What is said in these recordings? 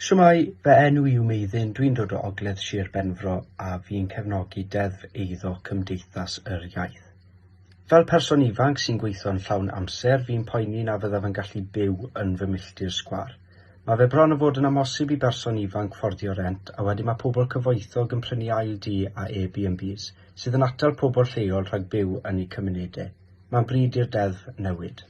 Shwmai, fy enw yw Meiddin, dwi'n dod o Ogledd Sir Benfro a fi'n cefnogi Deddf Eiddo Cymdeithas yr Iaith. Fel person ifanc sy'n gweithio'n llawn amser, fi'n poeni na fyddaf yn gallu byw yn fy milltir sgwar. Mae fe bron yn fod yn amosib i berson ifanc fforddio rent, a wedyn mae pobl cyfoethog yn prynu ail dŷ a Airbnbs, sydd yn atal pobl lleol rhag byw yn eu cymunedau. Mae'n bryd i'r deddf newid.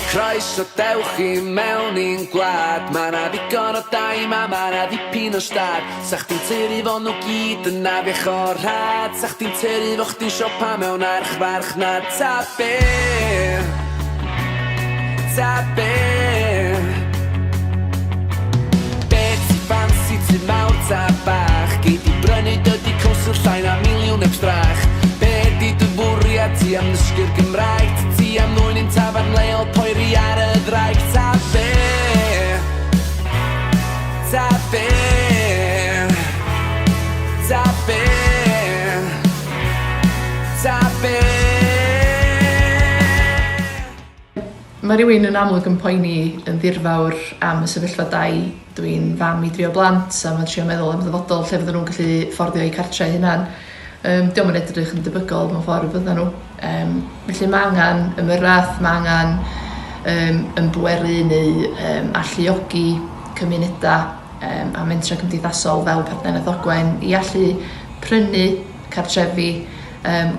Croeso dewch i mewn i'n gwlad. Ma' na ddigon o daim a ma' na ddipyn o stad. Sa chdi'n tyru fo nhw gyd yn afiach o'r rhad. Sa chdi'n tyru fo chdi'n siopa mewn archfarch na ta be. Ta be. Bet ti fancy ti mawr ta bach. Gei di brynu dydi cwsl llai na miliwn ebstrach. Be di dy fwriad ti am ddysgu'r Gymraeg? Ti am nwyn i'n tafarn leol poeri ar y ddraig. Ta be. Ta be. Ta be. Ta be. Mae rhywun yn amlwg yn poeni yn ddirfawr am y sefyllfa dau. Dwi'n fam i 3 blant a mae'n trio meddwl am ddyfodol lle fydden nhw'n gallu fforddio eu cartre hunan. Diolch yn edrych yn debygol mewn ffordd fydden nhw. Felly mae angen ymyrraeth, mae angen ymbweru neu alluogi cymunedau a mentra cymdeithasol fel partneriaeth Ogwen i allu prynu cartrefi,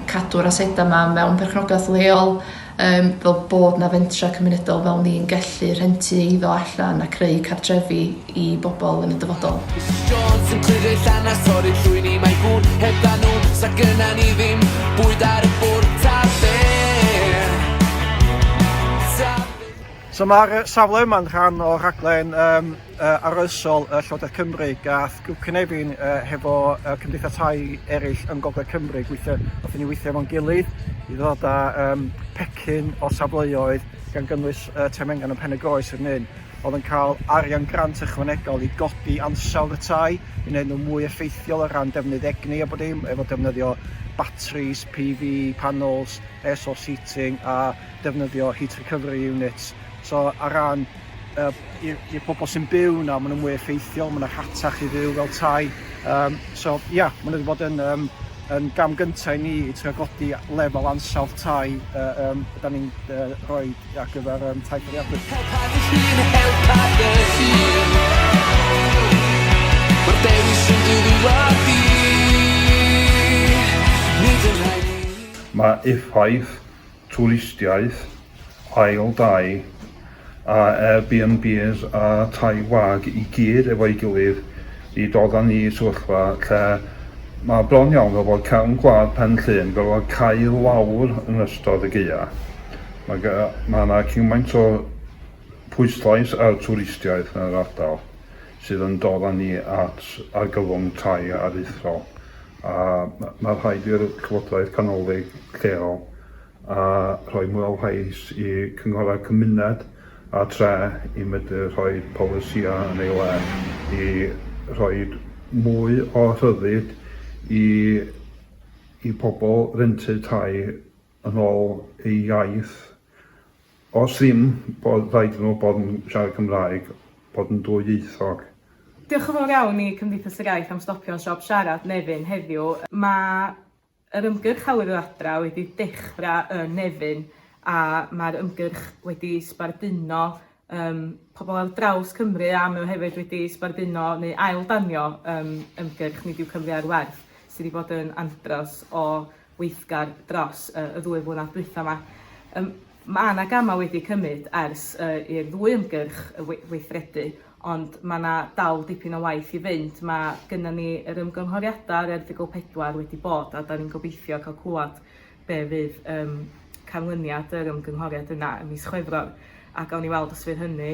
cadw'r asedau yma mewn perchnogaeth leol, fel bod na fentra cymunedol fel ni'n gallu rhentu eiddo allan a creu cartrefi i bobl yn y dyfodol. Jones yn clirau llanas torri llwyn i mae gŵr heb da nhw, sa gynna ni ddim bwyd ar y bwrdd. Ta be. So mae'r safle yma'n rhan o rhaglen arysol Llywodraeth Cymru gath grŵp cynefin hefo cymdeithasau eraill yn Gogledd Cymru. Wnaethon ni weithio efo'n gilydd i ddod â pecyn o safleoedd gan gynnwys Temengan yn Pen y Groes yn un. Oedd yn cael arian grant ychwanegol i godi ansawdd y tai, i wneud nhw mwy effeithiol o ran defnydd egni a bod dim efo defnyddio batteries, PV panels, air source heating a defnyddio heat recovery units. So ar ran i'r bobl sy'n byw na, maen nhw'n mwy effeithiol, maen nhw'n rhatach i fyw fel tai. So ia, maen nhw wedi bod yn gam gyntaf i ni i trio godi lefel ansawdd tai da ni'n rhoi ar gyfer taith yr Iaith. Helpa dy hun. Mae'r dewis yn ddiwedd i. Nid yn rhaid i. Mae effaith twristiaeth, ail dau a Airbnbs a tai wag i gyd efo'i gilydd i dod â ni i sefyllfa lle mae bron iawn fel bod cefn gwlad Pen Llŷn fel bod cael lawr yn ystod y Gaea. Mae yna cymaint o pwyslais ar twristiaeth yn yr ardal sydd yn dod â ni at argyfwng tai aruthrol. A mae rhaid i'r Llywodraeth Canolfan lleol a rhoi mwy o waith i cynghorau cymuned a tre i medru rhoi polisia yn ei le i rhoi mwy o rhyddid i pobl rentu tai yn ôl ei iaith. Os ddim bod rhaid nhw bod yn siarad Cymraeg, bod yn dwyieithog. Diolch yn fawr iawn i Cymdeithas yr Iaith am stopio'n siop siarad Nefyn heddiw. Mae yr ymgyrch awyr yr adra wedi dechrau yn Nefyn a mae'r ymgyrch wedi sbarduno pobl ar draws Cymru a mae hefyd wedi sbarduno neu aildanio ymgyrch Nid yw Cymru ar Werth sydd wedi bod yn andros o weithgar dros y 2 blynedd dwytha yma. Mae yna gama wedi cymryd ers i'r 2 ymgyrch weithredu, ond mae yna dal dipyn o waith i fynd. Mae gynna ni yr ymgynghoriadau ar erthygl 4 wedi bod a da ni'n gobeithio cael clywed be fydd canlyniad yr ymgynghoriad yna ym mis Chwefror. A gawn ni weld os fydd hynny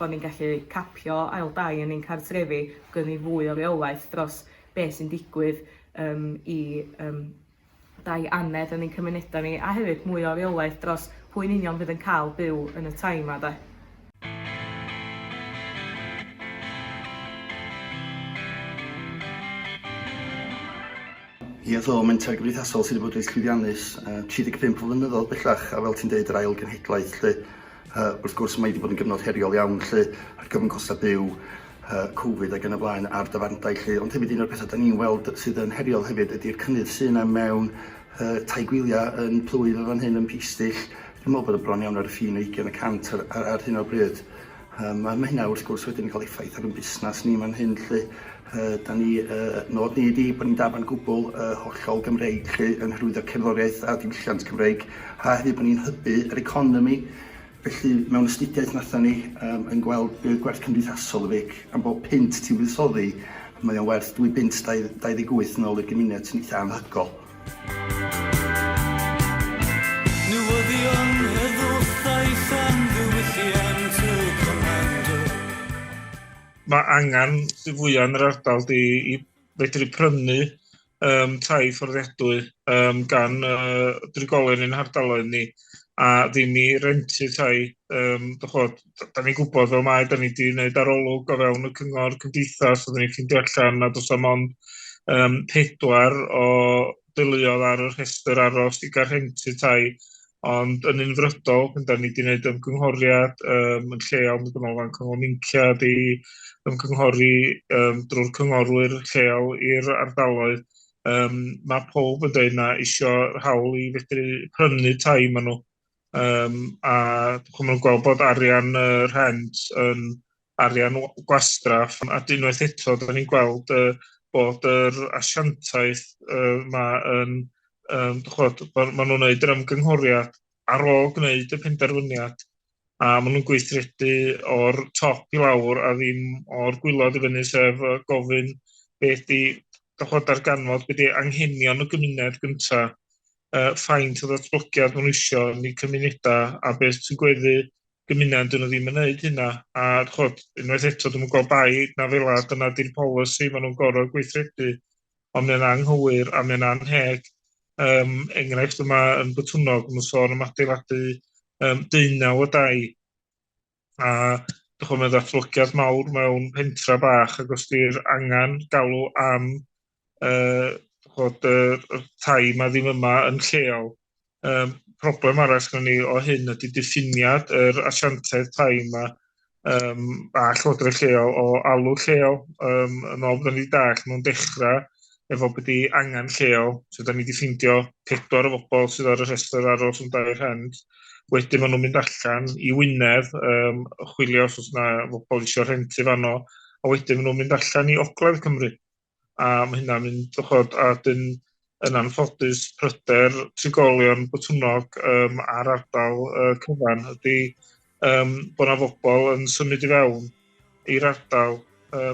bod ni'n gallu capio ail dau yn ein cartrefi, gyda ni fwy o reolaeth dros beth sy'n digwydd i dau anedd yn ein cymunedau ni, a hefyd mwy o reolaeth dros pwy'n union fydd yn cael byw yn y tai yma. Iaith o mentor gymdeithasol sydd wedi bod yn llwyddiannus 35 flynyddoedd bellach, a fel ti'n deud yr ail genhedlaeth lle Wrth gwrs mae wedi bod yn gyfnod heriol iawn lle ar gyfyn costau byw, Covid ac yn y blaen ar dyfandau lle, ond hefyd un o'r pethau da ni'n weld sydd yn heriol hefyd ydy'r cynnydd sy'n am mewn tai gwyliau yn Plwyf o fan hyn yn Pistyll. Dwi'n meddwl bod y bron iawn ar y ffin o 20% ar hyn o bryd. Mae hynna wrth gwrs wedyn yn cael effaith ar ein busnes ni fan hyn lle nod ni ydi bod ni'n daban gwbl hollol Gymreig lle yn hyrwyddo cerddoriaeth a diwylliant Cymreig a hefyd bod ni'n hybu yr economi. Felly mewn astudiaeth wnaethon ni yn gweld gwerth cymdeithasol y fic am bod pint ti wyddsoddi, mae o'n werth 2.28 nôl i'r gymuned sy'n eitha anhygol. Mae angen y fwyaf yn yr ardal i fedru prynu tai fforddiadwy gan drigolyn yn hardaloedd ni a ddim i rentu tai. Da ni'n gwybod fel mae, da ni wedi gwneud arolwg o fewn y cyngor cymdeithas, da ni'n ffindio allan na does am ond 4 o deuluodd ar y rhestr aros i gael rentu tai, ond yn unfrydol, da ni wedi gwneud ymgynghoriad yn lleol, yn fan Cyngor Minciad i ymgynghori drwy'r cyngorwyr lleol i'r ardaloedd. Mae pob yn dweud na eisiau hawl i fedru prynu tai maen nhw. A dwi'n gweld bod arian rhent yn arian gwastraff, a unwaith eto da ni'n gweld bod yr asiantaeth maen nhw'n gwneud yr ymgynghoriad ar ôl gwneud y penderfyniad a maen nhw'n gweithredu o'r top i lawr a ddim o'r gwylod i fyny, sef gofyn beth di darganfod, beth di anghenion y gymuned gyntaf, ffaint o ddatblygiad maen nhw isio yn eu cymunedau a beth sy'n gweddu gymuned dyn nhw ddim yn gwneud hynna. A unwaith eto dwi'n gweld bai na fel dyna di'r polisi maen nhw'n gorfod gweithredu, ond mae'n anghywir a mae'n anheg. Enghraifft yma yn Botwnog, mae'n sôn am adeiladu 19 o dai a mae'n ddatblygiad mawr mewn pentra bach ac os di'r angen galw am y tai ma ddim yma yn lleol. Problem arall gan ni o hyn ydy diffiniad yr asiantaeth tai yma a llywodraeth lleol o alw lleol. Yn ôl bod ni dall, nhw'n dechrau efo bod i angen lleol, so da ni wedi ffindio 4 o bobl sydd ar y rhestr aros yn dau rhent. Wedyn maen nhw'n mynd allan i Wynedd, chwilio os oes yna bobl eisiau rhentu fanno, a wedyn maen nhw'n mynd allan i Ogledd Cymru. A mae hynna'n mynd a dyn yn anffodus pryder trigolion Botwnog ar ardal cyfan ydy bod yna bobl yn symud i fewn i'r ardal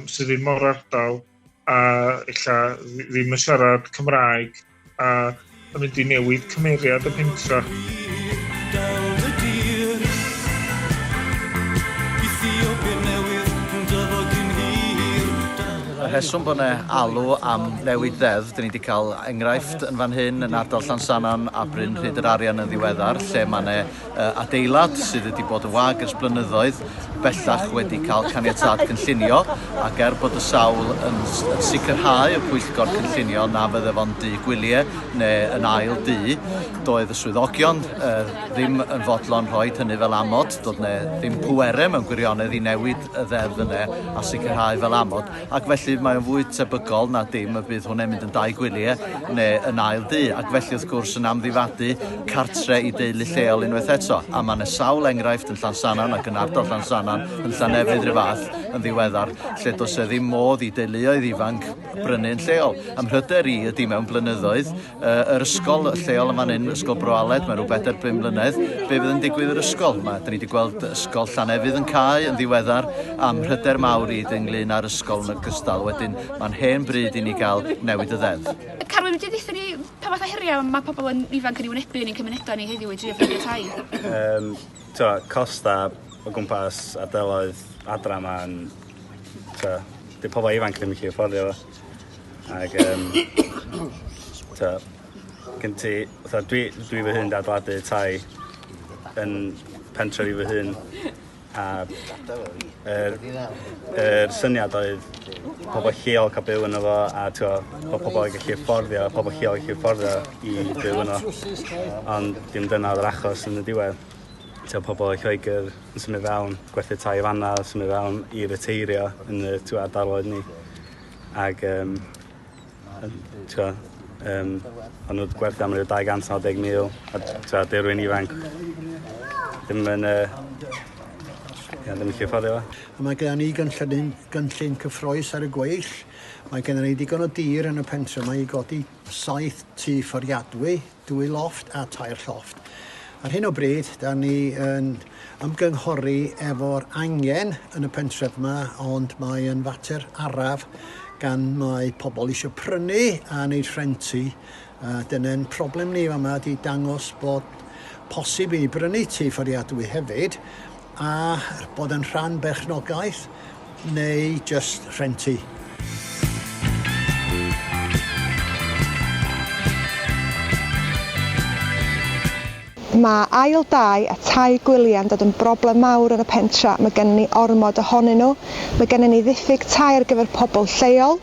sydd ddim o'r ardal a ella ddim yn siarad Cymraeg a yn mynd i newid cymeriad y pentra. Y rheswm bod yna alw am newid ddeddf, dyn ni wedi cael enghraifft yn fan hyn yn ardal Llansannan a Bryn Rhyd yr Arian yn ddiweddar, lle mae yna adeilad sydd wedi bod yn wag ers blynyddoedd, bellach wedi cael caniatâd cynllunio, ac bod y sawl yn sicrhau y pwyllgor cynllunio na fydde fo'n dŷ gwyliau neu yn ail dŷ, doedd y swyddogion ddim yn fodlon rhoi hynny fel amod, doedd yna ddim pwerau mewn gwirionedd i newid y ddeddf yna a sicrhau fel amod, ac felly mae o'n fwy tebygol na dim y bydd hwnna'n mynd yn dau gwyliau neu yn ail dŷ, ac felly wrth gwrs yn amddifadu cartre i deulu lleol unwaith eto, a mae yna sawl enghraifft yn Llansannan ac yn ardal Llansannan yn Llanefydd ryw fath yn ddiweddar, lle does e ddim modd i deuluoedd ifanc brynu'n lleol. Am hyder i ydy mewn blynyddoedd, yr ysgol lleol yn fan hyn, ysgol Bro Aled, mae rhyw 4-5 mlynedd, be fydd yn digwydd yr ysgol? Da ni wedi gweld ysgol Llanefydd yn cae yn ddiweddar am hyder mawr i ynglyn â'r ysgol yn ogystal. Wedyn, mae'n hen bryd i ni gael newid y ddeddf. Carwyn, wedi ddeithio ni pa fath o heriau mae pobl yn ifanc yn ei wynebu yn ein cymunedau ni heddiw i drio prynu tai? Costa o gwmpas ardaloedd adra yma'n di pobl ifanc ddim yn gallu afforddio fo. Ac gen ti, dwi fy hun adeiladu tai yn pentre i fy hun a yr syniad oedd pobl lleol cael byw yno fo a bod pobl yn gallu afforddio, pobl lleol gallu afforddio i byw yno, ond dim dyna oedd yr achos yn y diwedd. pobl o Lloegr yn symud fewn, gwerthu tai fanna, symud fewn i reteirio yn y ardaloedd ni. Ac o'n nhw'n gwerthu am 290,000 a dy rwy'n ifanc ddim yn fforddio fo. Mae gen ni gynllun cyffroes ar y gweill. Mae gen ni digon o dir yn y pentre mae i godi 7 tŷ fforiadwy, 2 lofft a 3 llofft. Ar hyn o bryd, da ni yn ymgynghori efo'r angen yn y pentref yma, ond mae yn fater araf gan mae pobl eisiau prynu a wneud rhentu. Dyna'n problem ni yma di dangos bod posib i brynu tŷ fforiadwy hefyd a bod yn rhan berchnogaeth neu just rhentu. Mae ail dau a tai gwyliau yn dod yn broblem mawr yn y pentra. Mae gen ni ormod ohonyn nhw. Mae gen ni ddiffyg tai ar gyfer pobl lleol.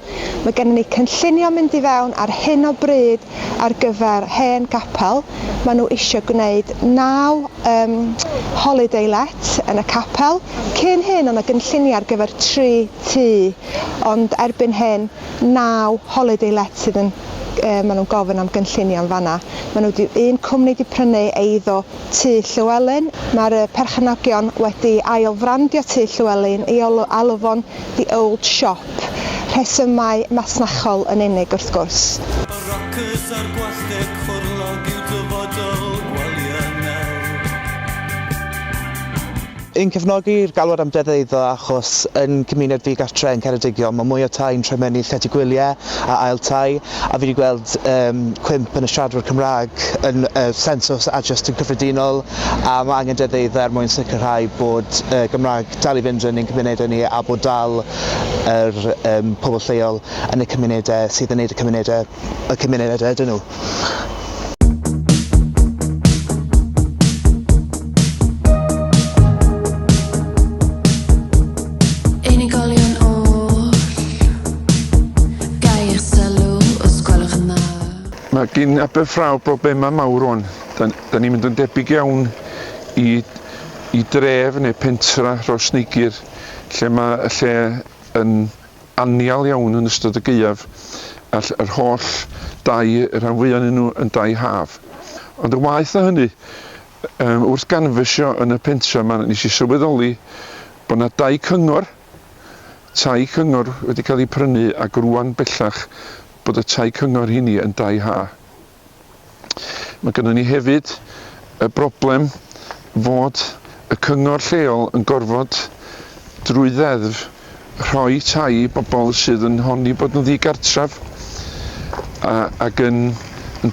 Mae gen ni cynllunio mynd i fewn ar hyn o bryd ar gyfer hen capel. Mae nhw eisiau gwneud 9 holiday let yn y capel. Cyn hyn o'n y gynllunio ar gyfer 3 tŷ, ond erbyn hyn 9 holiday let sydd yn maen nhw'n gofyn am gynllunio yn fanna. Un cwmni wedi prynu eiddo tŷ Llywelyn. Mae'r perchnogion wedi ailfrandio tŷ Llywelyn i alw fo'n The Old Shop. Rhesymau masnachol yn unig wrth gwrs. Un cefnogi'r galwad am Deddf Eiddo achos yn cymuned fi gartre yn Ceredigion mae mwy o tai'n trefnu llety gwyliau a ail tai a fi wedi gweld cwymp yn y siaradwyr Cymraeg yn sensws a just yn cyffredinol a mae angen Deddf Eiddo er mwyn sicrhau bod Gymraeg dal i fynd yn ein cymunedau ni a bod dal yr pobl lleol yn y cymunedau sydd yn gwneud y cymunedau ydyn nhw. Mae gen Aberffraw broblemau mawr rwan. Da ni'n mynd yn debyg iawn i dref neu pentra Rosneigir lle mae y lle yn anial iawn yn ystod y gaeaf a'r holl dau, y rhan fwyaf yn nhw yn dau haf. Ond y waith o hynny, wrth ganfysio yn y pentra yma, nes i sylweddoli bod yna tai cyngor wedi cael ei prynu ac rwan bellach bod y tai cyngor hynny yn dau ha. Mae gennym ni hefyd y broblem fod y cyngor lleol yn gorfod drwy ddeddf rhoi tai i bobl sydd yn honni bod nhw'n ddigartraf ac yn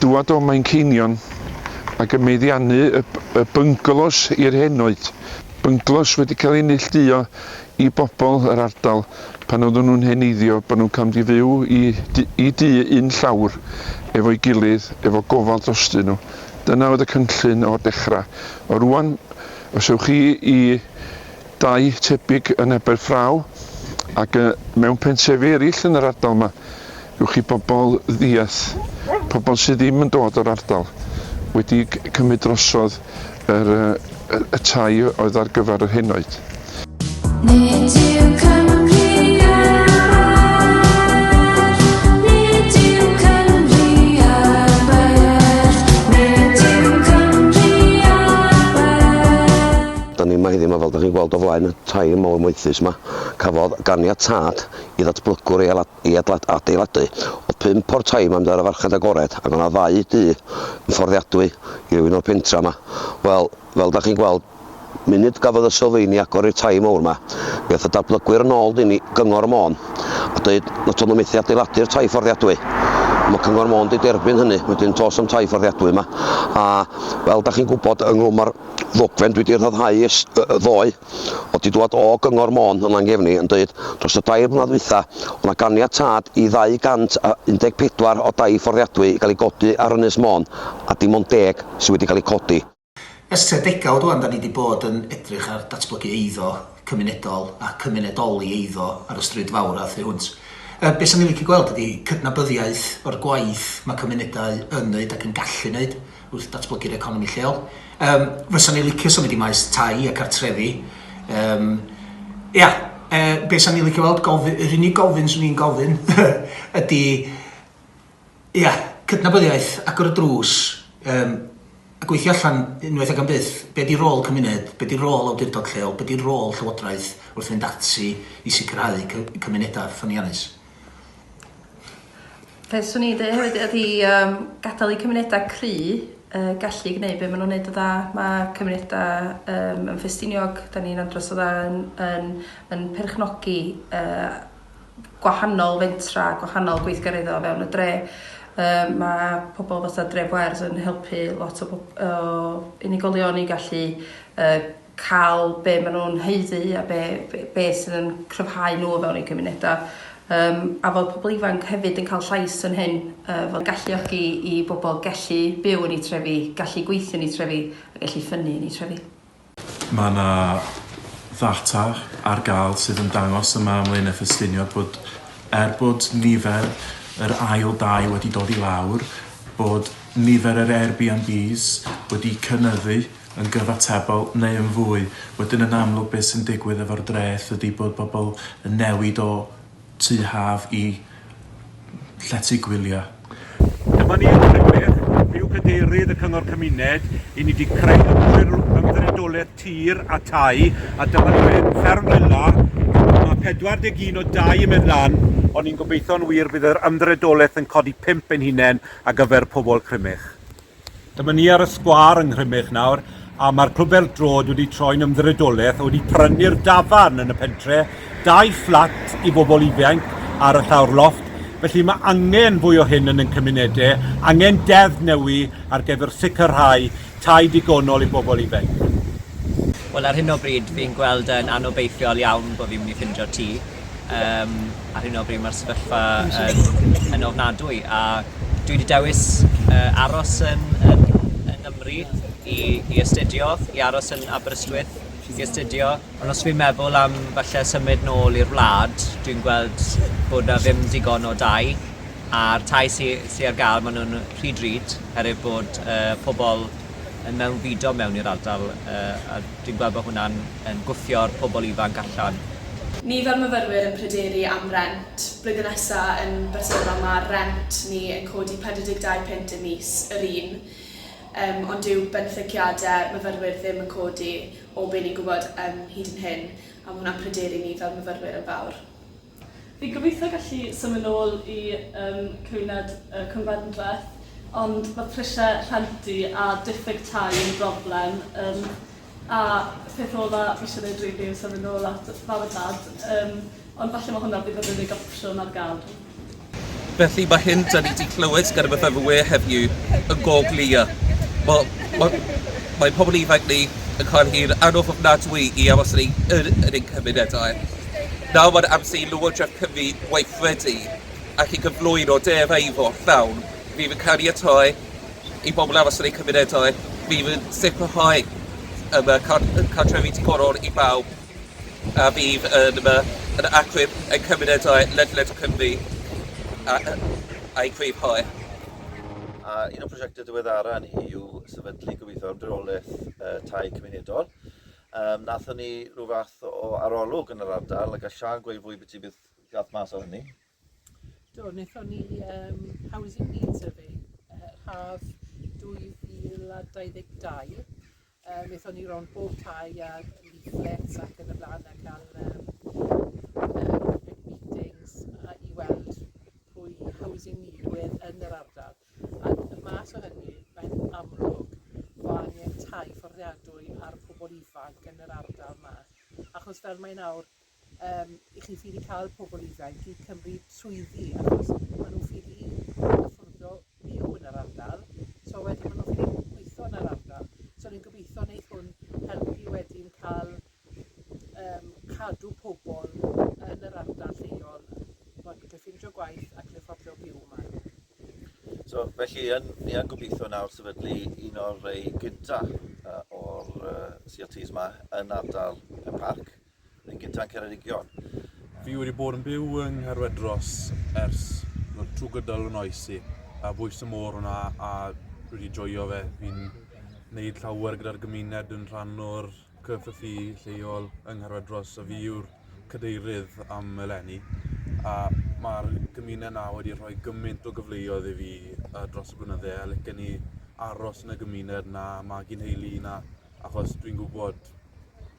dŵad o Maecaerdydd ac yn meddiannu y bynglos i'r henoed. Bynglos wedi cael ei neilltuo i bobl yr ardal pan oedden nhw'n heneiddio bod nhw'n cael ei fyw i dŷ un llawr efo'i gilydd, efo gofal drostyn nhw. Dyna oedd y cynllun o'r dechrau. O rwan, os ewch chi i dau tebyg yn Aberffraw ac mewn pentrefi eraill yn yr ardal yma, ywch chi bobl ddiaeth, pobl sydd ddim yn dod o'r ardal, wedi cymryd drosodd y tai oedd ar gyfer yr henoed. Da ni mae ddim fel da chi'n gweld o flaen y tai mawr moethus yma, cafodd ganiatad i ddatblygwr i adeiladu. Oedd 5 o'r tai yma mynd ar y farchnad agored ac o'na 2 dŷ yn fforddiadwy i rywun o'r pentra yma. Wel, fel da chi'n gweld, munud gafodd y sylfaeni agor i'r tai mawr yma, mi oedd y datblygwyr yn ôl dyn ni gyngor Môn a dweud nad o'n nhw methu adeiladu'r tai fforddiadwy. Mae cyngor Môn wedi derbyn hynny, wedyn tos am tai fforddiadwy yma. A fel da chi'n gwybod, ynghlwm ar ddogfen dwi wedi rhyddhau y ddoe wedi dod o gyngor Môn yn Langefni yn dweud dros y 2 mlynedd dwytha o'na ganiatad i 214 o dai fforddiadwy i gael ei godi ar Ynys Môn a dim ond 10 sydd wedi cael ei codi. Ers tua degawd rwan, da ni wedi bod yn edrych ar datblygu eiddo cymunedol a cymunedoli eiddo ar y stryd fawr a thu hwnt. Be sy'n ni'n licio gweld ydy cydnabyddiaeth o'r gwaith mae cymunedau yn wneud ac yn gallu wneud wrth datblygu'r economi lleol. Fysa ni'n licio symud i maes tai a cartrefi. Be sy'n ni'n licio gweld, yr unig gofyn sy'n ni'n gofyn ydy cydnabyddiaeth agor y drws a gweithio allan unwaith ag am byth, be di rôl cymuned, be di rôl awdurdod lleol, be di rôl llywodraeth wrth fynd ati i sicrhau cymunedau ffyniannus. Fe swn i dweud hefyd ydy gadael i cymunedau cry gallu gwneud be maen nhw'n gwneud o dda. Mae cymunedau yn ffestiniog, da ni'n andros o dda yn perchnogi gwahanol fentra, gwahanol gweithgareddo o fewn y dre. Mae pobl fatha Dref Wers yn helpu lot o unigolion i gallu cael be maen nhw'n heiddi a be sydd yn cryfhau nhw fewn eu cymunedau. A fod pobl ifanc hefyd yn cael llais yn hyn, fod galluogi i bobl gallu byw yn ei trefi, gallu gweithio yn ei trefi a gallu ffynnu yn ei trefi. Mae yna ddata ar gael sydd yn dangos yma ymlaen y ffestiniog bod bod nifer yr ail dau wedi dod i lawr, bod nifer yr Airbnbs wedi cynyddu yn gyfatebol neu yn fwy. Wedyn yn amlwg beth sy'n digwydd efo'r dreth ydy bod bobl yn newid o tŷ haf i llety gwyliau. Dyma ni yn Rhywbeth, byw cadeirydd y Cyngor Cymuned, i ni wedi creu ymddiriedolaeth tir a tai, a dyma ni'n fferm Rila, mae 41 o dau yn mynd lan, ond ni'n gobeithio'n wir bydd yr ymddiriedolaeth yn codi 5 ein hunain ar gyfer pobl Crymych. Dyma ni ar y sgwâr yng Nghrymych nawr, a mae'r Clwb Eldrod wedi troi'n ymddiriedolaeth a wedi prynu'r dafarn yn y pentre, 2 fflat i bobl ifanc ar y llawr loft. Felly mae angen fwy o hyn yn ein cymunedau, angen deddf newi ar gyfer sicrhau tai digonol i bobl ifanc. Wel, ar hyn o bryd fi'n gweld yn anobeithiol iawn bod fi'n mynd i ffindio tŷ. Ar hyn o bryd mae'r sefyllfa yn ofnadwy a dwi wedi dewis aros yn Nghymru i astudio, i aros yn Aberystwyth i astudio. Ond os fi'n meddwl am falle symud nôl i'r wlad, dwi'n gweld bod na ddim digon o dau a'r tai sy'n ar gael maen nhw'n rhy drud herwydd bod pobl yn mewnfudo mewn i'r ardal a dwi'n gweld bod hwnna'n gwthio'r pobl ifanc allan. Ni fel myfyrwyr yn pryderu am rent. Blwyddyn nesaf yn bersonol mae rent ni yn codi 42 pint y mis yr un. Ond dyw benthyciadau myfyrwyr ddim yn codi o be ni'n gwybod hyd yn hyn, a mae hwnna'n pryderu ni fel myfyrwyr yn fawr. Fi'n gobeithio gallu symud nôl i cymuned cynhadledd, ond mae prisiau rhentu a diffyg tai yn broblem. A peth ola fi eisiau gwneud rili yw symud nôl at fawr dad, ond falle mae hwnna bydd yn unig opsiwn ar gael. Felly mae hyn da ni wedi clywed gyda myfyrwyr heddiw yn goglia. Mae pobl ifanc ni yn cael hi'n anodd ofnadwy i aros yn ein cymunedau. Nawr mae'n amser i Lywodraeth Cymru weithredu ac i gyflwyno Deddf Eiddo llawn. Fydd yn caniatáu i bobl aros yn ein cymunedau. Fydd yn sicrhau cartrefi digonol i bawb a fydd yn acryb ein cymunedau ledled o Cymru a'i gryfhau. A un o'r prosiectau diweddara ni yw sefydlu gobeithio ymdriniolaeth tai cymunedol. Nathon ni rhyw fath o arolwg yn yr ardal, ac a Sian gweud fwy beth bydd gath mas o hynny. Do, wnaethon ni Housing Needs Survey, haf 2022. Wnaethon ni rown bob tai a leaflets ac yn y blaen a cael meetings i weld pwy housing needwydd yn yr ardal. A mas o hynny, mae'n amlwg bod angen tai fforddiadwy ar pobl ifanc yn yr ardal yma. Achos fel mae nawr, i chi ffili cael pobl ifanc i cymryd swyddi, achos maen nhw ffili fforddio byw yn yr ardal, so wedyn maen nhw ffili gweithio yn yr ardal. So ni'n gobeithio wneud hwn helpu wedyn cael cadw pobl yn yr ardal lleol, bod nhw'n ffindio gwaith ac yn fforddio byw yma. So, felly, ni yn gobeithio nawr sefydlu un o'r rei gyntaf o'r CLTs yma yn ardal y parc, yn gyntaf yn Ceredigion. Fi wedi bod yn byw yng Ngherwed dros ers trwy gydol yn oesi a bwys y môr hwnna a wedi joio fe. Fi'n gwneud llawer gyda'r gymuned yn rhan o'r cyffreddi lleol yng Ngharwed dros a fi yw'r cadeirydd am eleni. A mae'r gymuned na wedi rhoi gymaint o gyfleoedd i fi dros y blynydde a licen i aros yn y gymuned na magu'n heili na achos dwi'n gwybod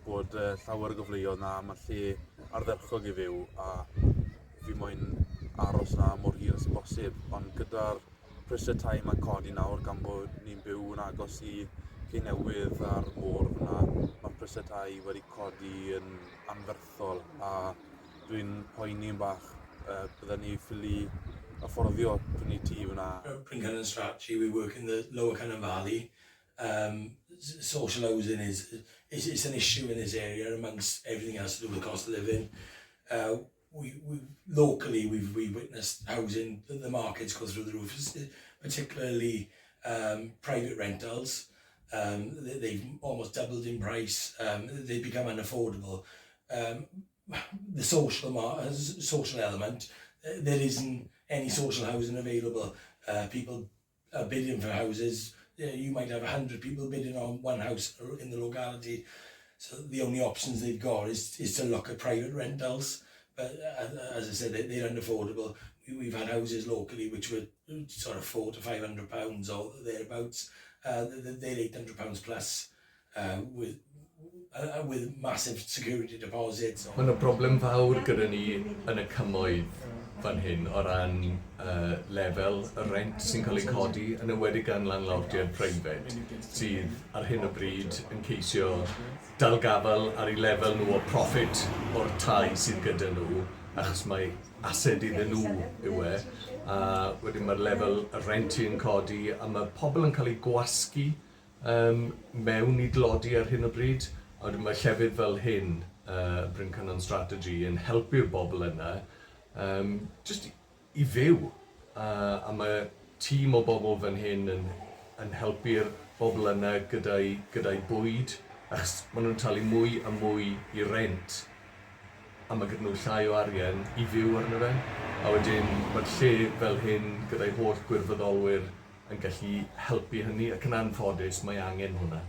bod llawer o gyfleoedd na mae lle ardderchog i fyw a fi moyn aros na mor hir as bosib, ond gyda'r prisiau tai mae'n codi nawr gan bod ni'n byw yn agos i Cynnewydd a'r môr yna, mae'r prisiau tai wedi codi yn anferthol a dwi'n poeni'n bach bydden ni ffili afforddio prynu tŷ fyna. Bryn Cynon strategy, we work in the Lower Cynon Valley. Social housing is an issue in this area amongst everything else to do with the cost of living. Locally, we've witnessed housing, the markets go through the roof, particularly private rentals. They've almost doubled in price. They become unaffordable. The social element, there isn't any social housing available. People are bidding for houses. You might have 100 people bidding on one house in the locality. So the only options they've got is to look at private rentals. But as I said, they're unaffordable. We've had houses locally which were sort of £400 to £500 or thereabouts. They're £800 plus with massive security deposits. Mae'n y broblem fawr gyda ni yn y cymoedd fan hyn o ran lefel y rent sy'n cael ei codi yn ymwedig gan landlordiaid preifat sydd ar hyn o bryd yn ceisio dal gafel ar ei lefel nhw o profit o'r tai sydd gyda nhw achos mae ased iddyn nhw yw e a wedyn mae'r lefel y rent yn codi a mae pobl yn cael ei gwasgu mewn i glodi ar hyn o bryd a wedyn mae llefydd fel hyn Bryn Cynon Strategy yn helpu'r bobl yna just i fyw a mae tîm o bobl fan hyn yn helpu'r bobl yna gyda'i bwyd achos maen nhw'n talu mwy a mwy i rent a mae gyda nhw llai o arian i fyw arno fe a wedyn mae'r lle fel hyn gyda'i holl gwirfoddolwyr yn gallu helpu hynny ac yn anffodus mae angen hwnna.